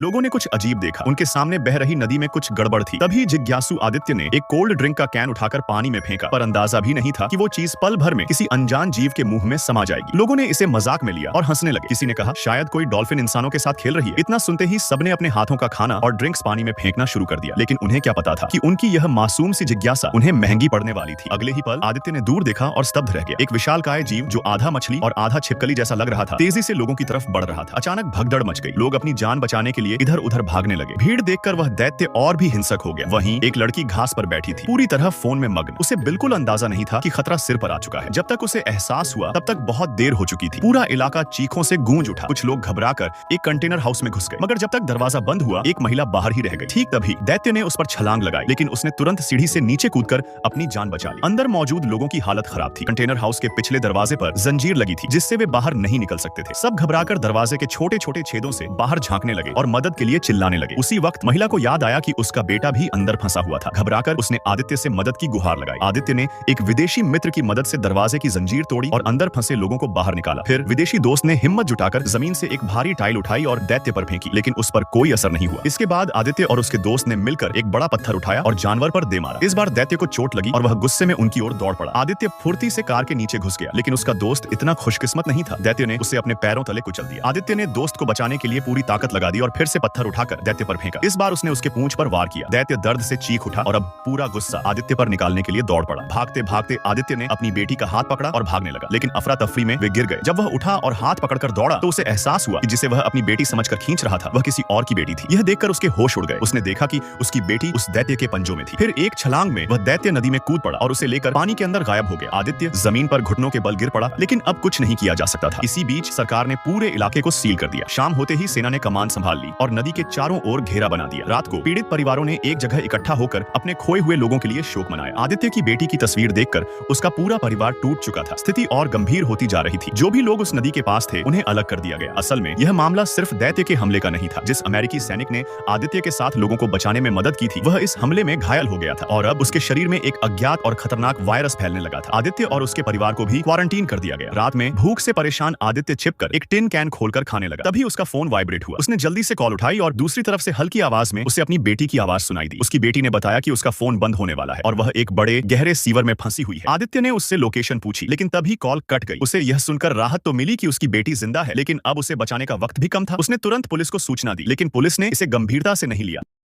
लोगों ने कुछ अजीब देखा। उनके सामने बह रही नदी में कुछ गड़बड़ थी। तभी जिज्ञासु आदित्य ने एक कोल्ड ड्रिंक का कैन उठाकर पानी में फेंका, पर अंदाजा भी नहीं था कि वो चीज पल भर में किसी अनजान जीव के मुंह में समा जाएगी। लोगों ने इसे मजाक में लिया और हंसने लगे। किसी ने कहा शायद कोई डॉल्फिन इंसानों के साथ खेल रही है। इतना सुनते ही सबने अपने हाथों का खाना और ड्रिंक्स पानी में फेंकना शुरू कर दिया। लेकिन उन्हें क्या पता था कि उनकी यह मासूम सी जिज्ञासा उन्हें महंगी पड़ने वाली थी। अगले ही पल आदित्य ने दूर देखा और स्तब्ध रह गया। एक विशालकाय जीव जो आधा मछली और आधा छिपकली जैसा लग रहा था, तेजी से लोगों की तरफ बढ़ रहा था। अचानक भगदड़ मच गई। लोग अपनी जान बचाने के लिए इधर उधर भागने लगे। भीड़ देखकर वह दैत्य और भी हिंसक हो गया। वहीं एक लड़की घास पर बैठी थी, पूरी तरह फोन में मग्न। उसे बिल्कुल अंदाजा नहीं था कि खतरा सिर पर आ चुका है। जब तक उसे एहसास हुआ तब तक बहुत देर हो चुकी थी। पूरा इलाका चीखों से गूंज उठा। कुछ लोग घबराकर एक कंटेनर हाउस में घुस गए, मगर जब तक दरवाजा बंद हुआ एक महिला बाहर ही रह गई। ठीक तभी दैत्य ने उस पर छलांग लगाई, लेकिन उसने तुरंत सीढ़ी से नीचे कूदकर अपनी जान बचा ली। अंदर मौजूद लोगों की हालत खराब थी। कंटेनर हाउस के पिछले दरवाजे पर जंजीर लगी थी, जिससे वे बाहर नहीं निकल सकते थे। सब घबराकर दरवाजे के छोटे छोटे छेदों से बाहर झांकने लगे और मदद के लिए चिल्लाने लगे। उसी वक्त महिला को याद आया कि उसका बेटा भी अंदर फंसा हुआ था। घबराकर उसने आदित्य से मदद की गुहार लगाई। आदित्य ने एक विदेशी मित्र की मदद से दरवाजे की जंजीर तोड़ी और अंदर फंसे लोगों को बाहर निकाला। फिर विदेशी दोस्त ने हिम्मत जुटाकर जमीन से एक भारी टाइल उठाई और दैत्य पर फेंकी, लेकिन उस पर कोई असर नहीं हुआ। इसके बाद आदित्य और उसके दोस्त ने मिलकर एक बड़ा पत्थर उठाया और जानवर पर दे मारा। इस बार दैत्य को चोट लगी और वह गुस्से में उनकी ओर दौड़ पड़ा। आदित्य फुर्ती से कार के नीचे घुस गया, लेकिन उसका दोस्त इतना खुशकिस्मत नहीं था। दैत्य ने उसे अपने पैरों तले कुचल दिया। आदित्य ने दोस्त को बचाने के लिए पूरी ताकत लगा दी और फिर से पत्थर उठाकर दैत्य पर फेंका। इस बार उसने उसके पूंछ पर वार किया। दैत्य दर्द से चीख उठा और अब पूरा गुस्सा आदित्य पर निकालने के लिए दौड़ पड़ा। भागते भागते आदित्य ने अपनी बेटी का हाथ पकड़ा और भागने लगा, लेकिन अफरा तफरी में वे गिर गए। जब वह उठा और हाथ पकड़कर दौड़ा तो उसे एहसास हुआ कि जिसे वह अपनी बेटी समझकर खींच रहा था वह किसी और की बेटी थी। यह देखकर उसके होश उड़ गए। उसने देखा कि उसकी बेटी उस दैत्य के पंजों में थी। फिर एक छलांग में वह दैत्य नदी में कूद पड़ा और उसे लेकर पानी के अंदर गायब हो गया। आदित्य जमीन पर घुटनों के बल गिर पड़ा, लेकिन अब कुछ नहीं किया जा सकता था। इसी बीच सरकार ने पूरे इलाके को सील कर दिया। शाम होते ही सेना ने कमान संभाल ली और नदी के चारों ओर घेरा बना दिया। रात को पीड़ित परिवारों ने एक जगह इकट्ठा होकर अपने खोए हुए लोगों के लिए शोक मनाया। आदित्य की बेटी की तस्वीर देखकर उसका पूरा परिवार टूट चुका था। स्थिति और गंभीर होती जा रही थी। जो भी लोग उस नदी के पास थे उन्हें अलग कर दिया गया। असल में यह मामला सिर्फ दैत्य के हमले का नहीं था। जिस अमेरिकी सैनिक ने आदित्य के साथ लोगों को बचाने में मदद की थी वह इस हमले में घायल हो गया था और अब उसके शरीर में एक अज्ञात और खतरनाक वायरस फैलने लगा था। आदित्य और उसके परिवार को भी क्वारंटीन कर दिया गया। रात में भूख से परेशान आदित्य छिपकर एक टिन कैन खोलकर खाने लगा। तभी उसका फोन वाइब्रेट हुआ। उसने जल्दी से कॉल उठाई और दूसरी तरफ से हल्की आवाज में उसे अपनी बेटी की आवाज सुनाई दी। उसकी बेटी ने बताया कि उसका फोन बंद होने वाला है और वह एक बड़े गहरे सीवर में फंसी हुई है। आदित्य ने उससे लोकेशन पूछी, लेकिन तभी कॉल कट गई। उसे यह सुनकर राहत तो मिली कि उसकी बेटी जिंदा है, लेकिन अब उसे बचाने का वक्त भी कम था। उसने तुरंत पुलिस को सूचना दी, लेकिन पुलिस ने इसे गंभीरता से नहीं लिया।